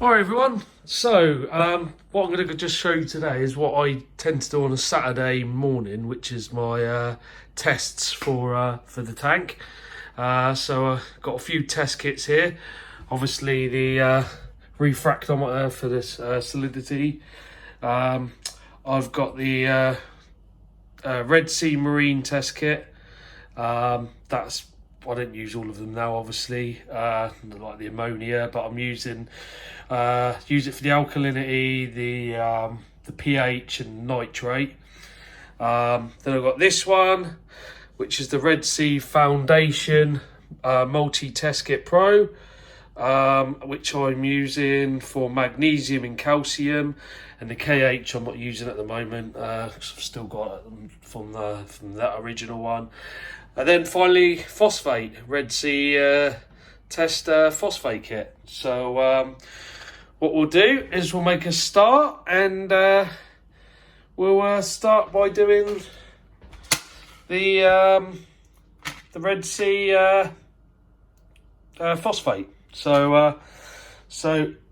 Hi everyone. So what I'm going to just show you today is what I tend to do on a Saturday morning, which is my tests for the tank. So I've got a few test kits here. Obviously the refractometer for this salinity. I've got the Red Sea Marine test kit. I don't use all of them now, obviously, like the ammonia, but I'm use it for the alkalinity, the pH and nitrate. Then I've got this one, which is the Red Sea Foundation Multi-Test Kit Pro, which I'm using for magnesium and calcium, and the KH I'm not using at the moment, because I've still got it from that original one. And then finally, phosphate, Red Sea test phosphate kit. So what we'll do is we'll make a start, and we'll start by doing the Red Sea phosphate. So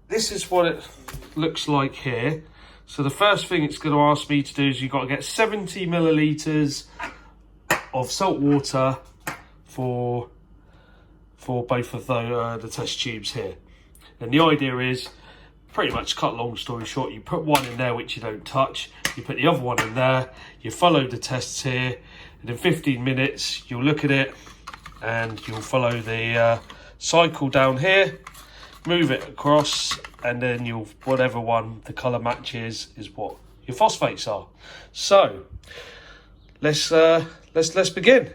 this is what it looks like here. So the first thing it's going to ask me to do is you've got to get 70 millilitres of salt water for both of the test tubes here. And the idea is, pretty much cut long story short, you put one in there which you don't touch, you put the other one in there, you follow the tests here, and in 15 minutes you'll look at it and you'll follow the cycle down here, move it across, and then you'll, whatever one the colour matches is what your phosphates are. So let's begin.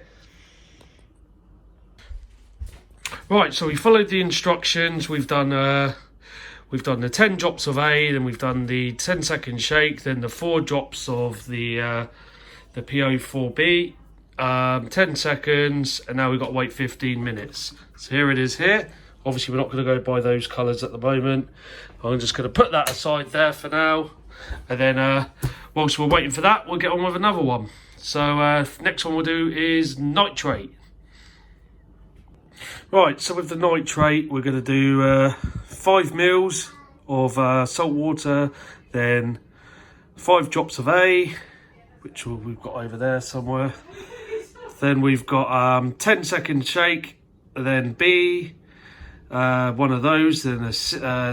Right, so we followed the instructions. We've done the 10 drops of A, then we've done the 10-second shake, then the 4 drops of the PO4B, 10 seconds, and now we've got to wait 15 minutes. So here it is here. Obviously, we're not going to go by those colours at the moment. I'm just going to put that aside there for now, and then whilst we're waiting for that, we'll get on with another one. So next one we'll do is nitrate. Right, so with the nitrate, we're going to do 5 mils of salt water, then 5 drops of A, which we've got over there somewhere. Then we've got 10-second shake, then B, one of those, then a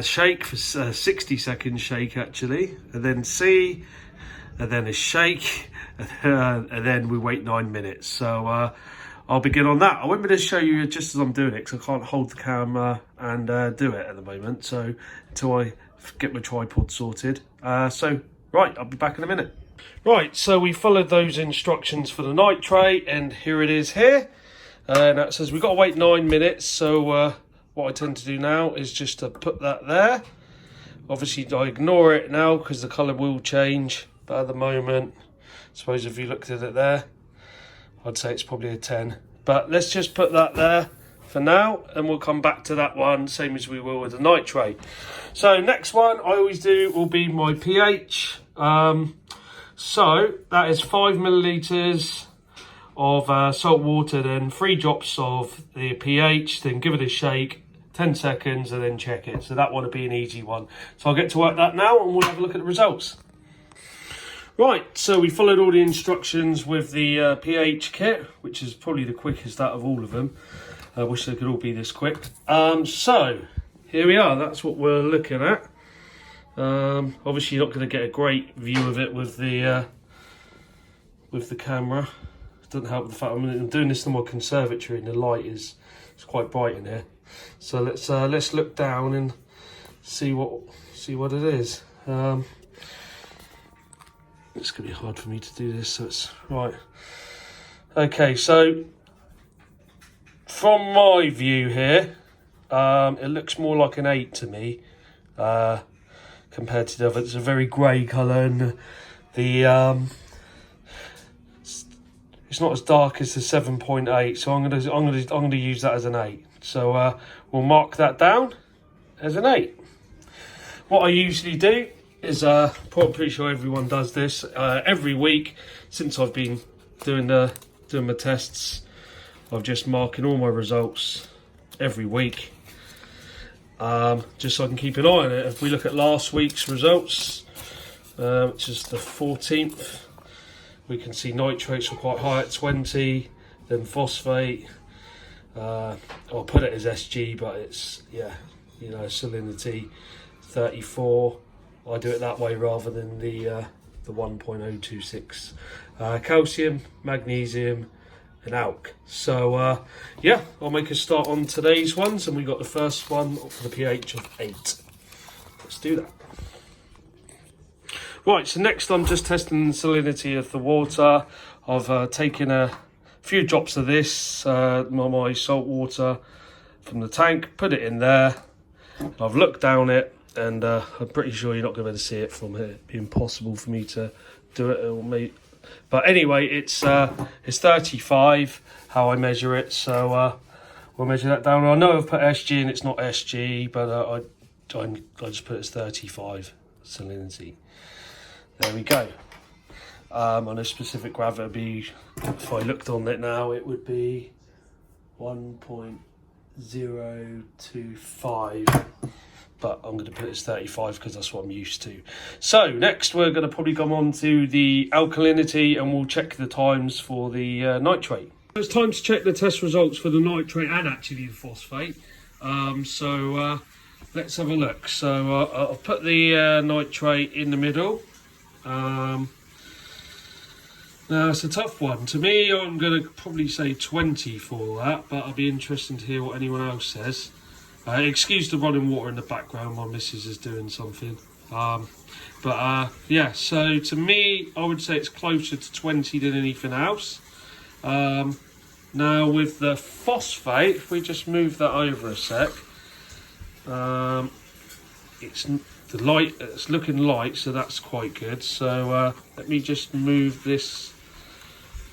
shake for 60-second shake actually, and then C, and then a shake, and then we wait 9 minutes. So I'll begin on that. I won't be able to show you just as I'm doing it because I can't hold the camera and do it at the moment, so until I get my tripod sorted. So right, I'll be back in a minute. Right, so we followed those instructions for the nitrate, and here it is here. And that says we've got to wait 9 minutes, so what I tend to do now is just to put that there. Obviously I ignore it now because the colour will change, but at the moment, I suppose if you looked at it there, I'd say it's probably a 10. But let's just put that there for now, and we'll come back to that one, same as we will with the nitrate. So next one I always do will be my pH. So that is 5 millilitres of salt water, then 3 drops of the pH, then give it a shake, 10 seconds, and then check it. So that one will be an easy one. So I'll get to work that now, and we'll have a look at the results. Right, so we followed all the instructions with the pH kit, which is probably the quickest out of all of them. I wish they could all be this quick. So here we are, that's what we're looking at. Obviously you're not going to get a great view of it with the camera. It doesn't help the fact I'm doing this in my conservatory and the light is quite bright in here. So let's look down and see what it is. It's going to be hard for me to do this, so it's right. Okay, so from my view here, it looks more like an 8 to me compared to the other. It's a very grey colour, and the it's not as dark as the 7.8, so I'm gonna use that as an 8. So we'll mark that down as an 8. What I usually do is, pretty sure everyone does this, every week since I've been doing my tests, I'm just marking all my results every week. just so I can keep an eye on it. If we look at last week's results, which is the 14th, we can see nitrates were quite high at 20, then phosphate, I'll put it as SG, but it's, yeah, you know, salinity 34. I do it that way rather than the 1.026. Calcium, magnesium and alk. So yeah, I'll make a start on today's ones, and we got the first one for the pH of 8. Let's do that. Right, so next I'm just testing the salinity of the water. I've taken a few drops of this, my salt water from the tank, put it in there. I've looked down it, and I'm pretty sure you're not going to be able to see it from here. It'd be impossible for me to do it. But anyway, it's 35, how I measure it. So we'll measure that down. I know I've put SG and it's not SG, but I just put it as 35 salinity. There we go. On a specific gravity, if I looked on it now, it would be 1.025. But I'm going to put it as 35 because that's what I'm used to. So next we're going to probably come on to the alkalinity, and we'll check the times for the nitrate. It's time to check the test results for the nitrate and actually the phosphate. So let's have a look. So I'll put the nitrate in the middle. Now it's a tough one. To me, I'm going to probably say 20 for that, but I'll be interested to hear what anyone else says. Excuse the running water in the background, my missus is doing something. Yeah, so to me, I would say it's closer to 20 than anything else. Now with the phosphate, if we just move that over a sec, it's looking light, so that's quite good. So let me just move this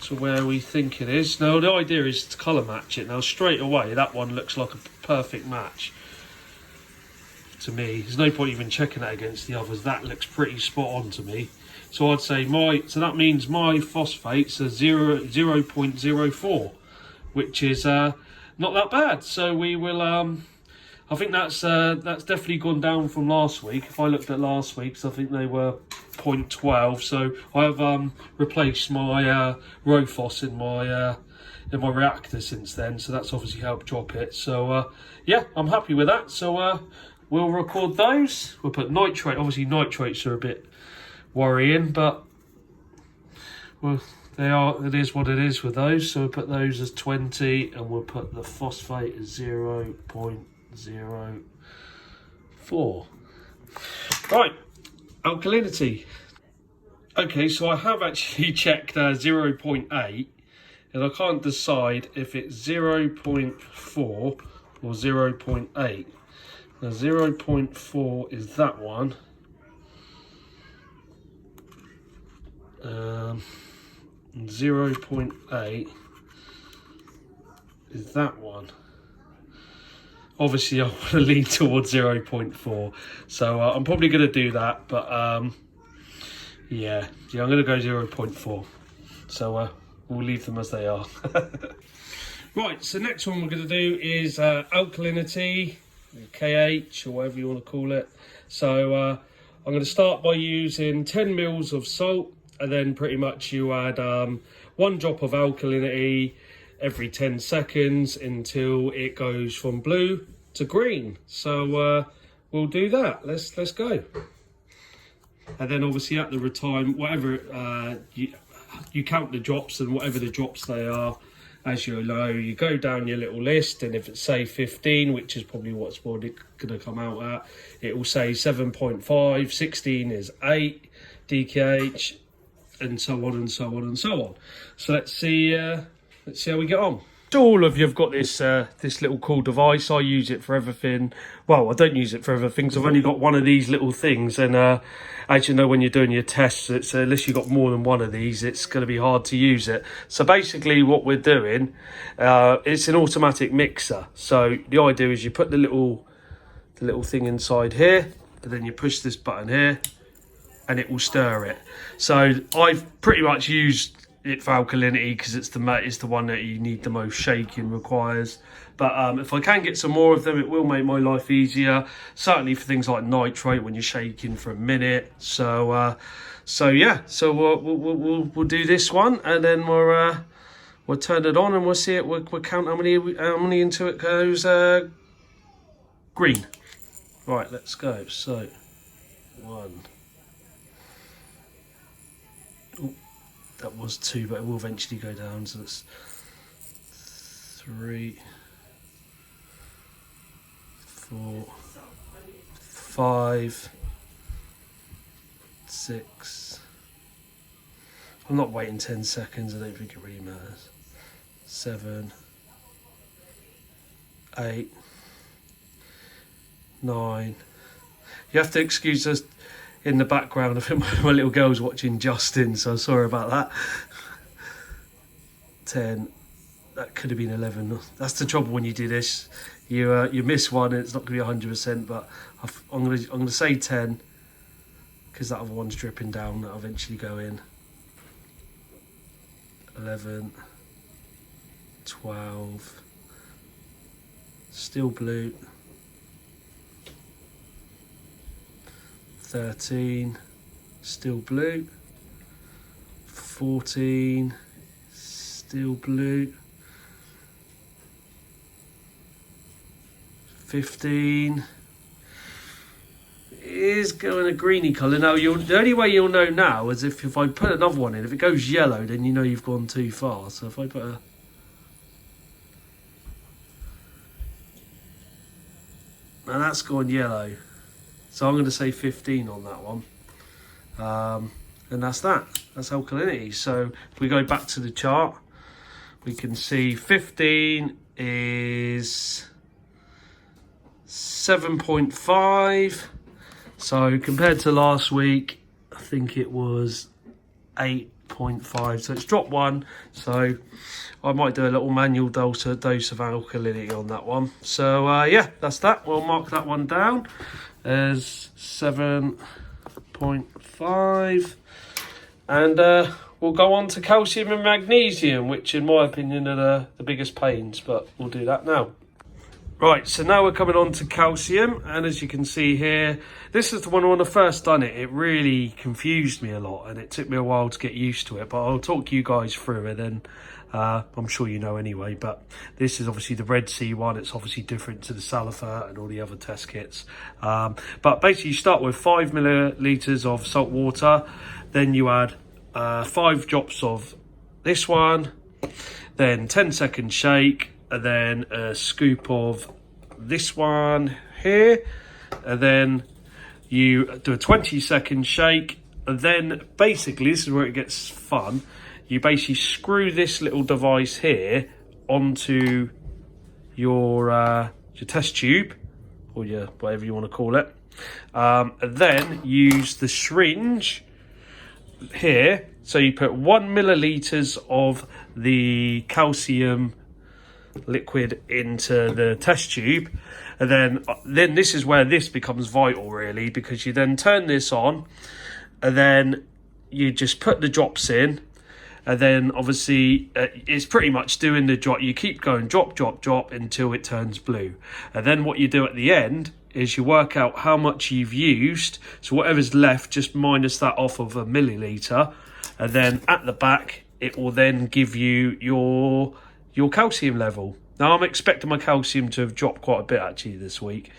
to where we think it is. Now the idea is to colour match it. Now straight away that one looks like a perfect match to me. There's no point even checking that against the others. That looks pretty spot on to me. So I'd say so that means my phosphates are 0.04, which is not that bad. So we will I think that's definitely gone down from last week. If I looked at last week's, I think they were 0.12. So I have replaced my Rofos in my reactor since then. So that's obviously helped drop it. So yeah, I'm happy with that. So we'll record those. We'll put nitrate. Obviously nitrates are a bit worrying, but well, it is what it is with those. So we'll put those as 20, and we'll put the phosphate as 0.04. Right, alkalinity. Okay, so I have actually checked 0.8, and I can't decide if it's 0.4 or 0.8. Now 0.4 is that one. 0.8 is that one. Obviously I want to lean towards 0.4, so I'm probably going to do that, but yeah, I'm going to go 0.4, so we'll leave them as they are. Right, so next one we're going to do is alkalinity, KH, or whatever you want to call it. So I'm going to start by using 10 mils of salt, and then pretty much you add 1 drop of alkalinity every 10 seconds until it goes from blue to green. So we'll do that. Let's go. And then obviously at the time, whatever you count the drops, and whatever the drops they are, as you know, you go down your little list, and if it's say 15, which is probably what's going to come out at, it will say 7.5, 16 is 8 DKH, and so on and so on and so on. So let's see how we get on. So all of you have got this this little cool device. I use it for everything. Well, I don't use it for everything because I've only got one of these little things, and as you know, when you're doing your tests, it's unless you've got more than one of these, it's going to be hard to use it. So basically what we're doing, it's an automatic mixer. So the idea is you put the little thing inside here, and then you push this button here, and it will stir it. So I've pretty much used it for alkalinity because it's the one that you need the most shaking requires. But if I can get some more of them, it will make my life easier. Certainly for things like nitrate when you're shaking for a minute. So yeah, so we'll do this one, and then we'll turn it on and we'll see it. We'll count how many into it goes green. Right, let's go. So 1. Ooh, that was 2, but it will eventually go down. So that's 3, 4, 5, 6. I'm not waiting 10 seconds. I don't think it really matters. 7, 8, 9. You have to excuse us in the background. I think my little girl's watching Justin, so sorry about that. 10. That could have been 11. That's the trouble when you do this. You miss one, and it's not going to be 100%. But I'm going to say 10 because that other one's dripping down. That'll eventually go in. 11, 12. Still blue. 13, still blue. 14, still blue. 15 is going a greeny colour. Now, the only way you'll know now is if I put another one in. If it goes yellow, then you know you've gone too far. So if I put a... Now that's gone yellow. So I'm going to say 15 on that one. And that's that. That's alkalinity. So if we go back to the chart, we can see 15 is 7.5. So compared to last week, I think it was 8.5. So it's dropped 1. So I might do a little manual dose of alkalinity on that one. So yeah, that's that. We'll mark that one down as 7.5. And we'll go on to calcium and magnesium, which in my opinion are the biggest pains, but we'll do that now. Right, so now we're coming on to calcium, and as you can see here, this is the one when I first done it. It really confused me a lot, and it took me a while to get used to it, but I'll talk you guys through it, and I'm sure you know anyway, but this is obviously the Red Sea one. It's obviously different to the Saltwater and all the other test kits. But basically you start with 5 millilitres of salt water, then you add 5 drops of this one, then 10-second shake, and then a scoop of this one here, and then you do a 20-second shake, and then basically this is where it gets fun. You basically screw this little device here onto your test tube, or your whatever you want to call it, and then use the syringe here. So you put 1 millilitres of the calcium liquid into the test tube, and then this is where this becomes vital really, because you then turn this on, and then you just put the drops in, and then obviously it's pretty much doing the drop. You keep going drop, drop, drop until it turns blue, and then what you do at the end is you work out how much you've used, so whatever's left, just minus that off of a milliliter, and then at the back it will then give you your calcium level. Now I'm expecting my calcium to have dropped quite a bit actually this week,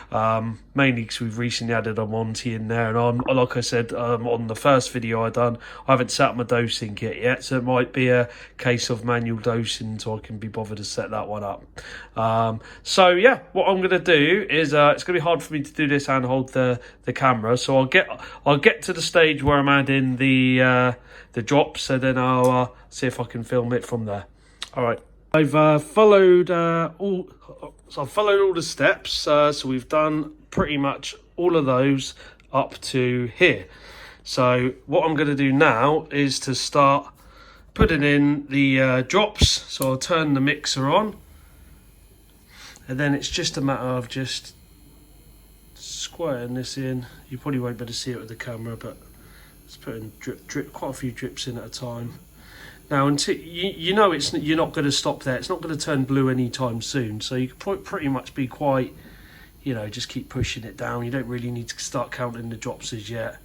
mainly because we've recently added a Monty in there, and like I said on the first video I done, I haven't set up my dosing kit yet, so it might be a case of manual dosing until I can be bothered to set that one up. So yeah, what I'm going to do is it's going to be hard for me to do this and hold the camera, so I'll get to the stage where I'm adding the drops, and then I'll see if I can film it from there. All right. I've followed all the steps, so we've done pretty much all of those up to here. So what I'm going to do now is to start putting in the drops. So I'll turn the mixer on, and then it's just a matter of just squirting this in. You probably won't be able to see it with the camera, but it's putting drip, quite a few drips in at a time. Now, until you know you're not going to stop there. It's not going to turn blue anytime soon. So you can pretty much be quite, you know, just keep pushing it down. You don't really need to start counting the drops as yet.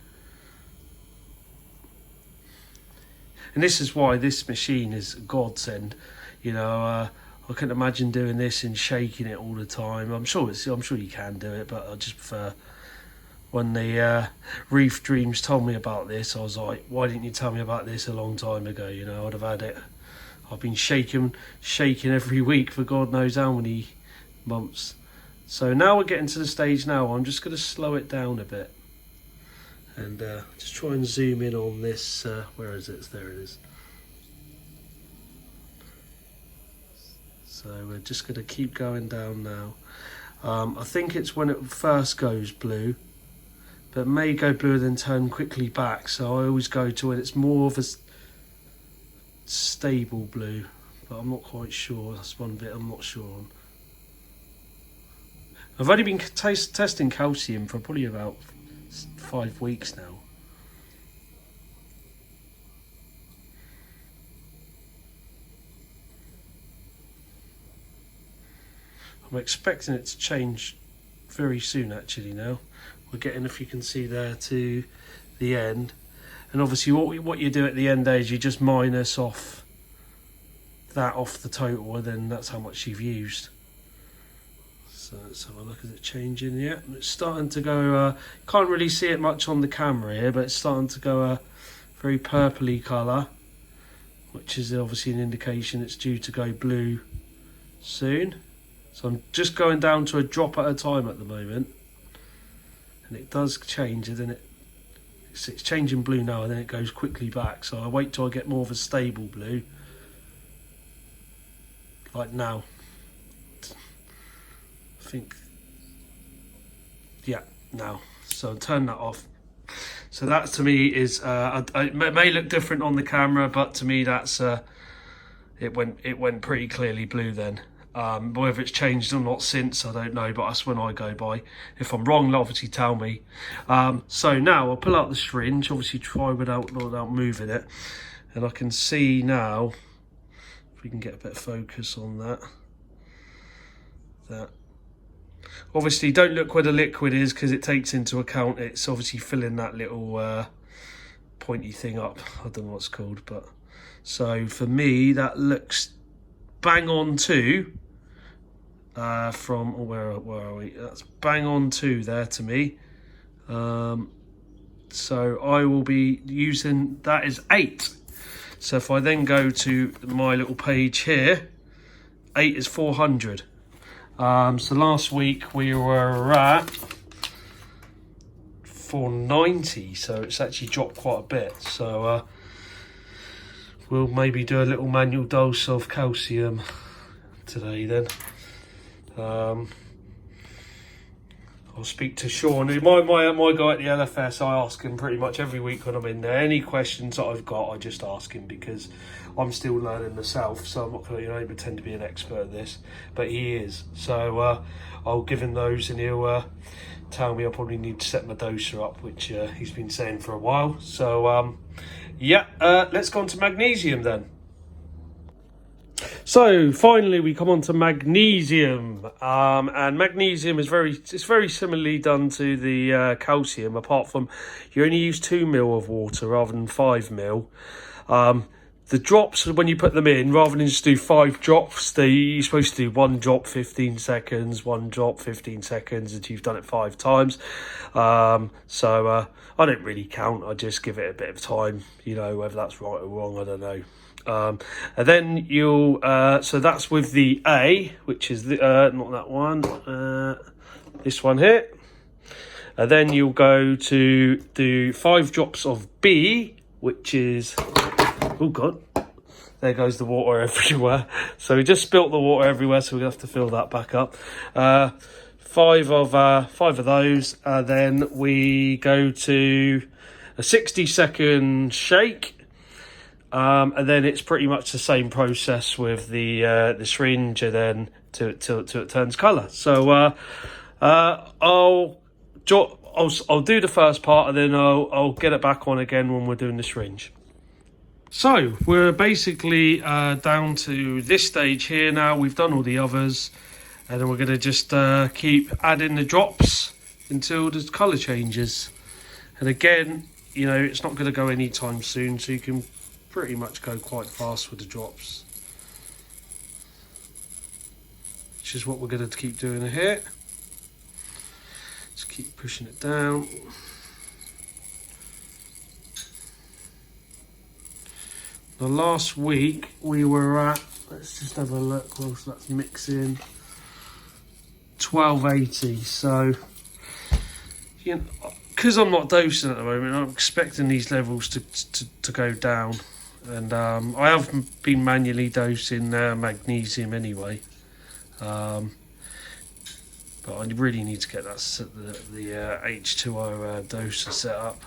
And this is why this machine is a godsend. You know, I couldn't imagine doing this and shaking it all the time. I'm sure you can do it, but I just prefer. When the Reef Dreams told me about this, I was like, why didn't you tell me about this a long time ago? You know, I'd have had it. I've been shaking every week for God knows how many months. So now we're getting to the stage now. I'm just going to slow it down a bit. And just try and zoom in on this. Where is it? There it is. So we're just going to keep going down now. I think it's when it first goes blue. But may go blue and then turn quickly back. So I always go to when it's more of a stable blue. But I'm not quite sure. That's one bit I'm not sure on. I've only been testing calcium for probably about 5 weeks now. I'm expecting it to change very soon actually now. We're getting, if you can see there, to the end. And obviously what you do at the end there is you just minus off that off the total, and then that's how much you've used. So let's have a look. Is it changing yet? It's starting to go, can't really see it much on the camera here, but it's starting to go a very purpley colour, which is obviously an indication it's due to go blue soon. So I'm just going down to a drop at a time at the moment. And it does change, and then it's changing blue now, and then it goes quickly back. So I wait till I get more of a stable blue, like now. I think, yeah, now. So I'll turn that off. So that to me is, it may look different on the camera, but to me that's it went pretty clearly blue then. Whether it's changed or not since, I don't know, but that's when I go by. If I'm wrong, obviously tell me. So now I'll pull out the syringe, obviously try without moving it, and I can see now, if we can get a bit of focus on that obviously don't look where the liquid is, because it takes into account it's obviously filling that little pointy thing up. I don't know what it's called, but so for me that looks bang on to from where are we? That's bang on to there to me. So I will be using, that is 8. So if I then go to my little page here, 8 is 400. So last week we were at 490, so it's actually dropped quite a bit. So we'll maybe do a little manual dose of calcium today then. I'll speak to Sean, my guy at the LFS. I ask him pretty much every week when I'm in there. Any questions that I've got, I just ask him, because I'm still learning myself, so I'm not going to pretend to be an expert at this, but he is. So I'll give him those, and he'll tell me I probably need to set my doser up, which he's been saying for a while. So yeah, let's go on to magnesium then. So finally we come on to magnesium, and magnesium is very similarly done to the calcium, apart from you only use 2 ml of water rather than 5 ml. The drops, when you put them in, rather than just do 5 drops, you're supposed to do 1 drop 15 seconds, 1 drop 15 seconds, and you've done it 5 times. So I don't really count, I just give it a bit of time, you know, whether that's right or wrong, I don't know. And then you'll, so that's with the A, which is the, not that one, this one here. And then you'll go to do 5 drops of B, which is, oh God, there goes the water everywhere. So we just spilt the water everywhere, so we have to fill that back up. 5 of those, and then we go to a 60-second shake. And then it's pretty much the same process with the syringe, and then till it turns colour. So I'll do the first part, and then I'll get it back on again when we're doing the syringe. So we're basically down to this stage here now. We've done all the others, and then we're going to just keep adding the drops until the colour changes. And again, you know, it's not going to go anytime soon, so you can pretty much go quite fast with the drops, which is what we're going to keep doing here. Just keep pushing it down. The last week we were at, let's just have a look whilst that's mixing, 1280. So, you know, because I'm not dosing at the moment, I'm expecting these levels to go down. And I have been manually dosing magnesium anyway. But I really need to get that the H2O doser set up.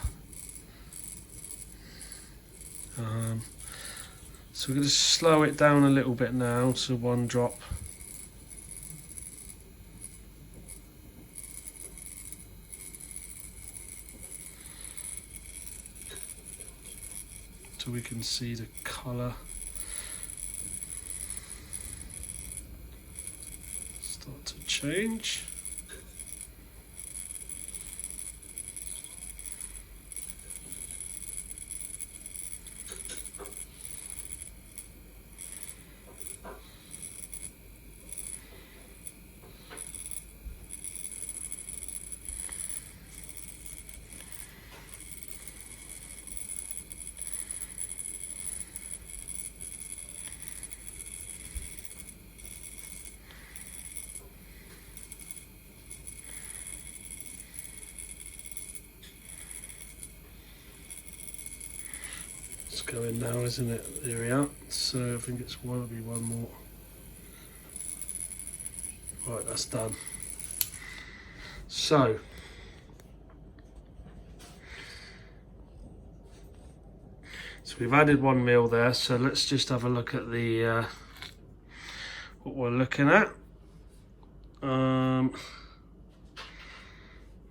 So we're going to slow it down a little bit now to 1 drop. So we can see the colour start to change. It's going now, isn't it? There we are. So I think it's one more. Right, that's done. So we've added 1 mil there. So let's just have a look at the what we're looking at.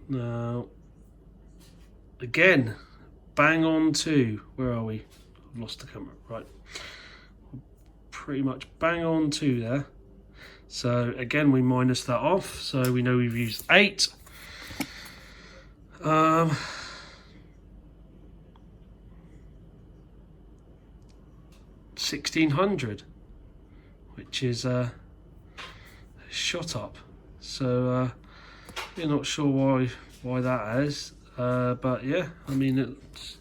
Now again, bang on 2. Where are we? I've lost the camera. Right, pretty much bang on 2 there. So again, we minus that off, so we know we've used 8. 1600, which is shot up. So you're not sure why that is, but yeah, I mean,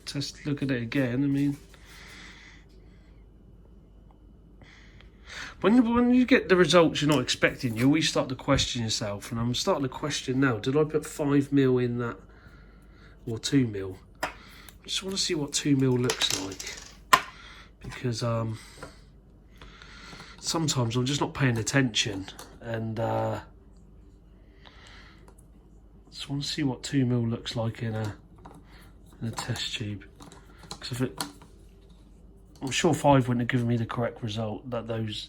just look at it again. I mean, when you get the results you're not expecting, you always start to question yourself, and I'm starting to question now, did I put 5 mil in that, or 2 mil? I just want to see what 2 mil looks like, because sometimes I'm just not paying attention, and just want to see what 2 mil looks like in a test tube, because if it, I'm sure 5 wouldn't have given me the correct result, those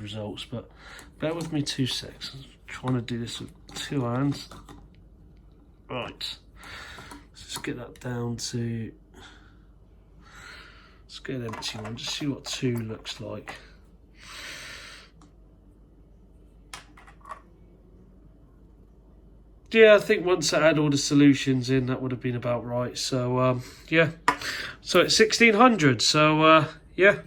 results, but bear with me 2 seconds. I'm trying to do this with 2 hands. Right, let's just get that down to, let's get an empty one, just see what 2 looks like. Yeah, I think once I had all the solutions in, that would have been about right. So yeah, so it's 1600. So yeah,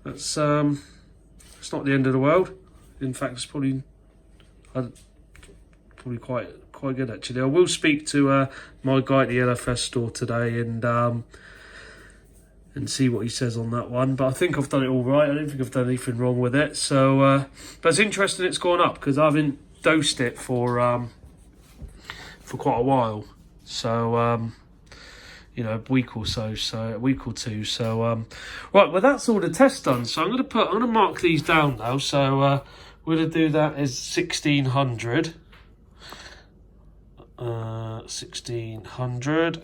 that's it's not the end of the world. In fact, it's probably quite good actually. I will speak to my guy at the LFS store today and see what he says on that one. But I think I've done it all right. I don't think I've done anything wrong with it. So but it's interesting it's gone up, because I haven't dosed it for quite a while, so you know, a week or so, a week or two. So right, well, that's all the tests done. So I'm gonna mark these down now. So we're gonna do that as 1600. 1600.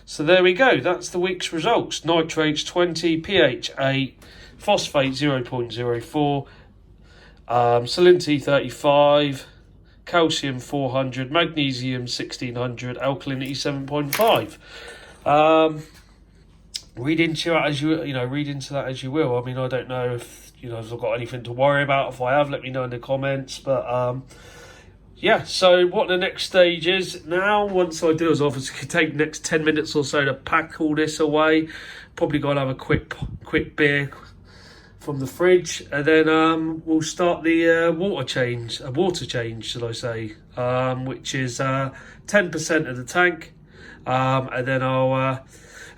So there we go. That's the week's results. Nitrates 20, pH 8, phosphate 0.04, salinity 35. Calcium 400, magnesium 1600, alkalinity 7.5. read into it as read into that as you will. I mean, I don't know if if I've got anything to worry about. If I have, let me know in the comments. But yeah, so what the next stage is now, once I do, is obviously it could take the next 10 minutes or so to pack all this away. Probably got to have a quick beer from the fridge, and then we'll start the water change, should I say, which is 10% of the tank. And then I'll,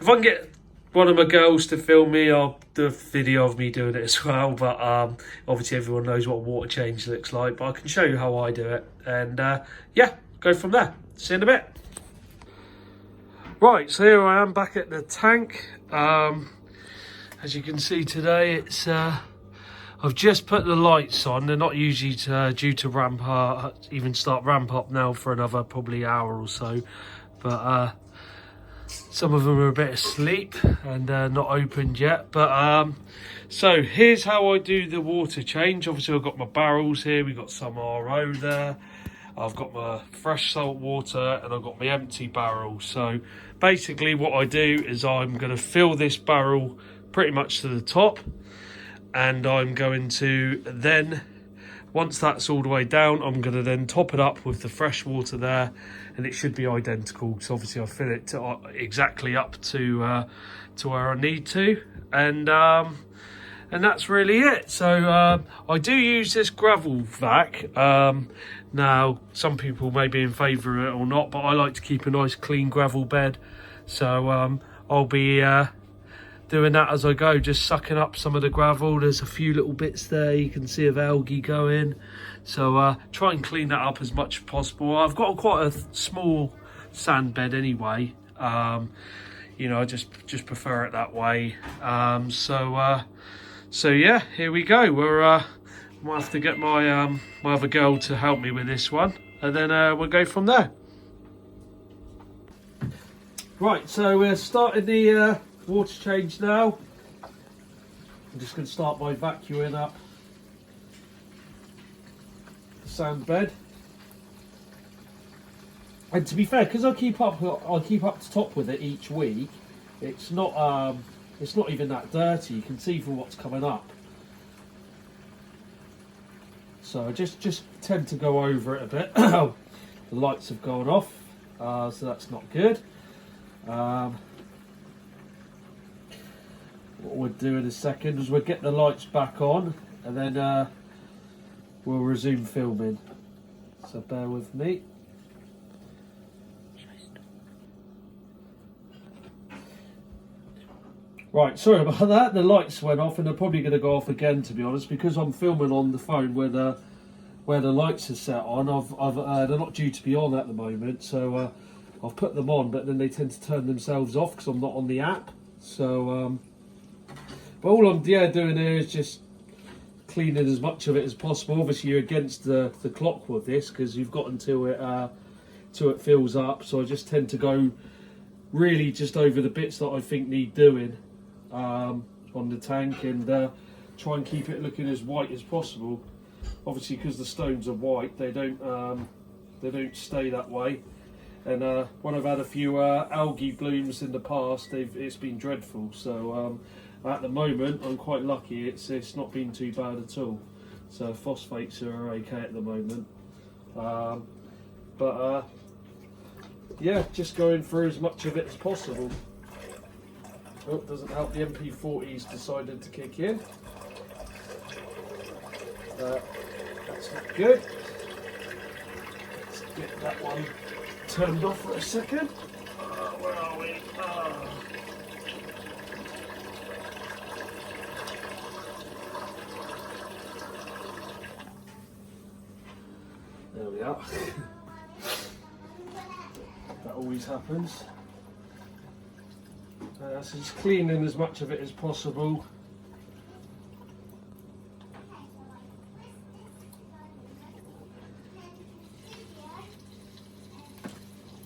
if I can get one of my girls to film me, I'll do a video of me doing it as well. But obviously everyone knows what a water change looks like, but I can show you how I do it. And yeah, go from there. See you in a bit. Right, so here I am back at the tank. As you can see today, it's I've just put the lights on. They're not usually due to ramp up now for another probably hour or so. But some of them are a bit asleep and not opened yet. But so here's how I do the water change. Obviously I've got my barrels here, we've got some RO there, I've got my fresh salt water, and I've got my empty barrel. So basically what I do is I'm going to fill this barrel pretty much to the top, and I'm going to then, once that's all the way down, I'm going to then top it up with the fresh water there, and it should be identical. So obviously I fill it to, exactly up to where I need to, and that's really it. So I do use this gravel vac. Now some people may be in favour of it or not, but I like to keep a nice clean gravel bed. So I'll be doing that as I go, just sucking up some of the gravel. There's a few little bits there you can see of algae going, so try and clean that up as much as possible. I've got quite a small sand bed anyway, I just prefer it that way. So yeah, here we go. We're might have to get my my other girl to help me with this one, and then we'll go from there. Right, so we're starting the water change now. I'm just going to start by vacuuming up the sand bed. And to be fair, because I keep up to top with it each week, it's not even that dirty. You can see from what's coming up. So I just tend to go over it a bit. The lights have gone off, so that's not good. What we'll do in a second is we'll get the lights back on, and then we'll resume filming. So bear with me. Right, sorry about that. The lights went off, and they're probably going to go off again, to be honest, because I'm filming on the phone where the lights are set on. They're not due to be on at the moment, so I've put them on, but then they tend to turn themselves off because I'm not on the app. So, but all I'm doing here is just cleaning as much of it as possible. Obviously, you're against the clock with this because you've got until it fills up. So I just tend to go really just over the bits that I think need doing on the tank, and try and keep it looking as white as possible. Obviously, because the stones are white, they don't stay that way. And when I've had a few algae blooms in the past, it's been dreadful. So at the moment, I'm quite lucky. It's not been too bad at all. So phosphates are okay at the moment. Yeah, just going through as much of it as possible. Oh, it doesn't help the MP40's decided to kick in. That's not good. Let's get that one turned off for a second. Where are we? There we are. That always happens. So just cleaning as much of it as possible.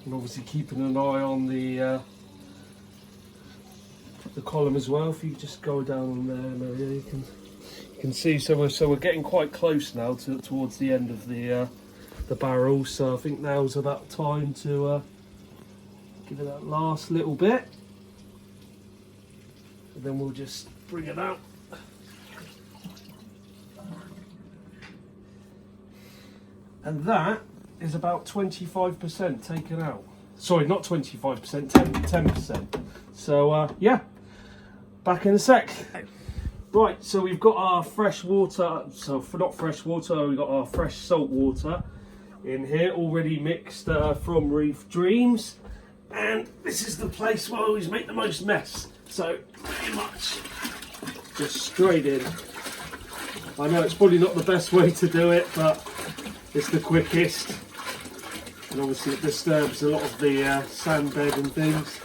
And obviously keeping an eye on the column as well. If you just go down on there, you can see. So we're getting quite close now towards the end of the barrel. So I think now's about time to give it that last little bit. and then we'll just bring it out. And that is about 25% taken out. Sorry, not 25%, 10%. So yeah, back in a sec. Right, so we've got our fresh water, so for not fresh water, we've got our fresh salt water in here, already mixed from Reef Dreams. And this is the place where I always make the most mess. So pretty much just straight in. I know it's probably not the best way to do it, but it's the quickest. And obviously it disturbs a lot of the sand bed and things.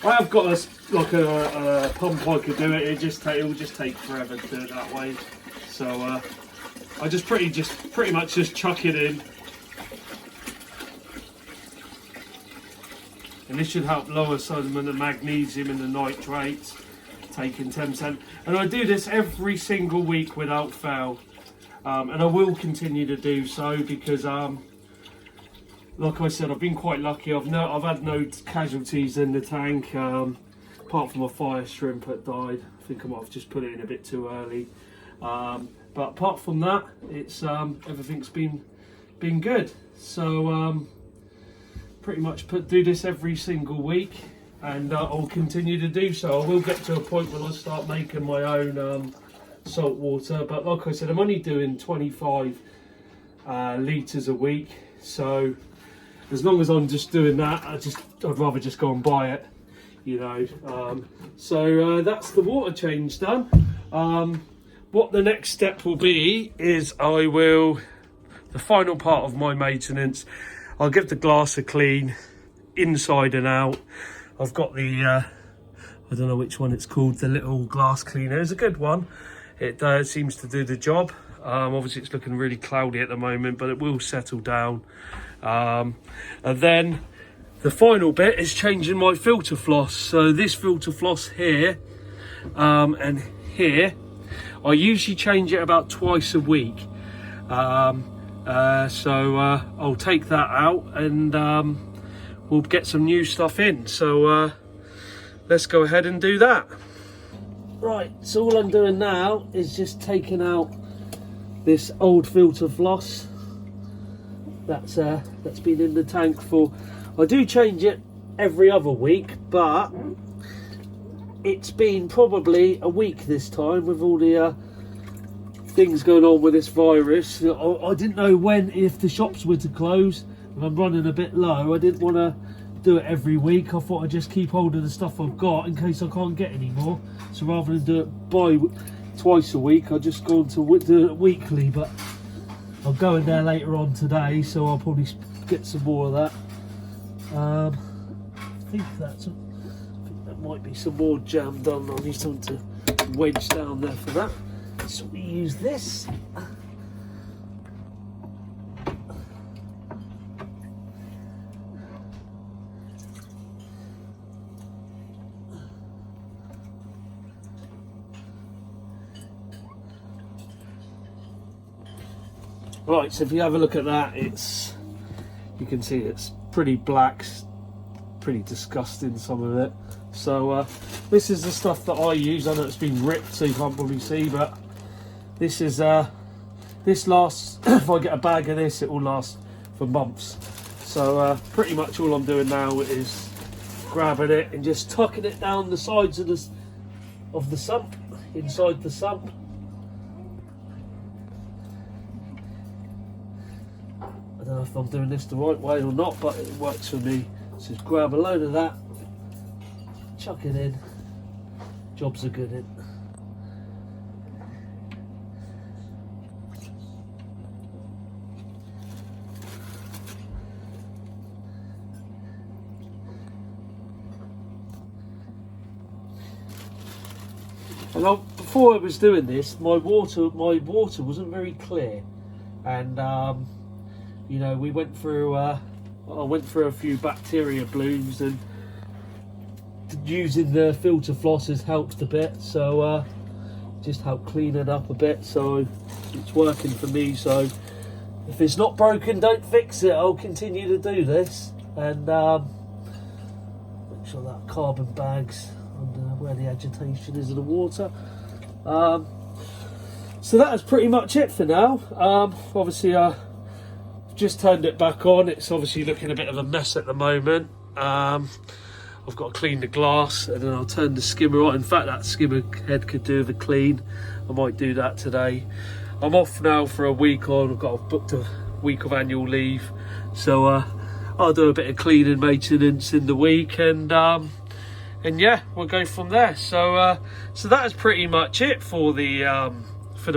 I have got a pump I could do it. It will just take forever to do it that way. So I just pretty much just chuck it in, and this should help lower some of the magnesium and the nitrates, taking 10%. And I do this every single week without fail, and I will continue to do so because like I said, I've been quite lucky. I've had no casualties in the tank, apart from a fire shrimp that died. I think I might have just put it in a bit too early. But apart from that, it's everything's been good. So pretty much do this every single week, and I'll continue to do so. I will get to a point when I start making my own salt water. But like I said, I'm only doing 25 litres a week. So as long as I'm just doing that, I'd rather just go and buy it, you know. So that's the water change done. What the next step will be is the final part of my maintenance, I'll give the glass a clean inside and out. I've got the I don't know which one it's called, the little glass cleaner. It's a good one. It seems to do the job. Obviously it's looking really cloudy at the moment, but it will settle down. And then the final bit is changing my filter floss. So this filter floss here and here, I usually change it about twice a week. So I'll take that out, and we'll get some new stuff in. So let's go ahead and do that. Right, so all I'm doing now is just taking out this old filter floss that's been in the tank for, I do change it every other week, but it's been probably a week this time with all the things going on with this virus. I didn't know if the shops were to close, and I'm running a bit low. I didn't want to do it every week. I thought I'd just keep hold of the stuff I've got in case I can't get any more. So rather than do it twice a week, I just go on to do it weekly. But I'll go in there later on today, so I'll probably get some more of that. I think that might be some more jam done. I'll need something to wedge down there for that. So we use this. Right, so if you have a look at that, you can see it's pretty black, pretty disgusting, some of it. So this is the stuff that I use. I know it's been ripped, so you can't probably see, but this is this lasts. If I get a bag of this, it will last for months. So pretty much all I'm doing now is grabbing it and just tucking it down the sides of the sump, inside the sump. I don't know if I'm doing this the right way or not, but it works for me. So just grab a load of that, chuck it in, jobs are good in. And before I was doing this, my water wasn't very clear, and you know, we went through. I went through a few bacteria blooms, and using the filter floss has helped a bit. So just helped clean it up a bit. So it's working for me. So if it's not broken, don't fix it. I'll continue to do this, and sure that carbon bags and where the agitation is in the water. So that is pretty much it for now. Obviously just turned it back on. It's obviously looking a bit of a mess at the moment. I've got to clean the glass and then I'll turn the skimmer on. In fact, that skimmer head could do with a clean. I might do that today. I'm off now for a week on. I've booked a week of annual leave, so I'll do a bit of cleaning maintenance in the week, and yeah, we'll go from there. So so that is pretty much it for the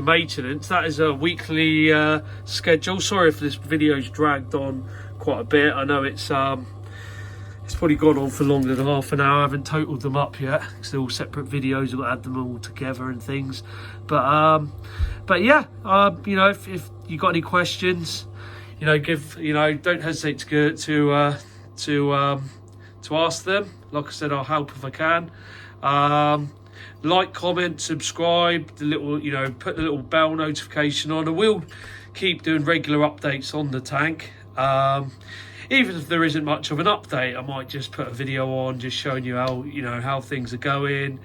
maintenance. That is a weekly schedule. Sorry if this video's dragged on quite a bit. I know it's probably gone on for longer than half an hour. I haven't totaled them up yet because they're all separate videos. I've got to add them all together and things. But yeah, you know, if you got any questions, you know, don't hesitate to ask them. Like I said, I'll help if I can. Like, comment, subscribe, the little, you know, put the little bell notification on, and we'll keep doing regular updates on the tank. Even if there isn't much of an update, I might just put a video on just showing you how, you know, how things are going,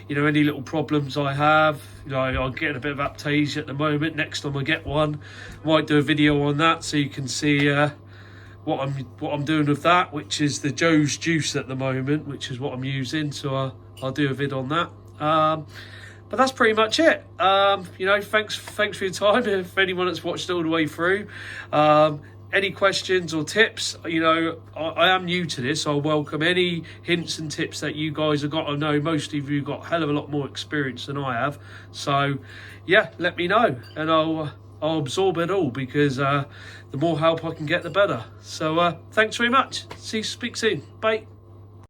you know, any little problems I have. You know, I'm getting a bit of aptasia at the moment. Next time I get one, I might do a video on that so you can see what I'm doing with that, which is the Joe's juice at the moment, which is what I'm using. So I'll do a vid on that. But that's pretty much it. You know, thanks for your time. If anyone that's watched all the way through, any questions or tips, you know, I am new to this. I'll welcome any hints and tips that you guys have got. I know most of you got a hell of a lot more experience than I have. So yeah, let me know and I'll absorb it all, because the more help I can get, the better. So thanks very much. Speak soon. Bye.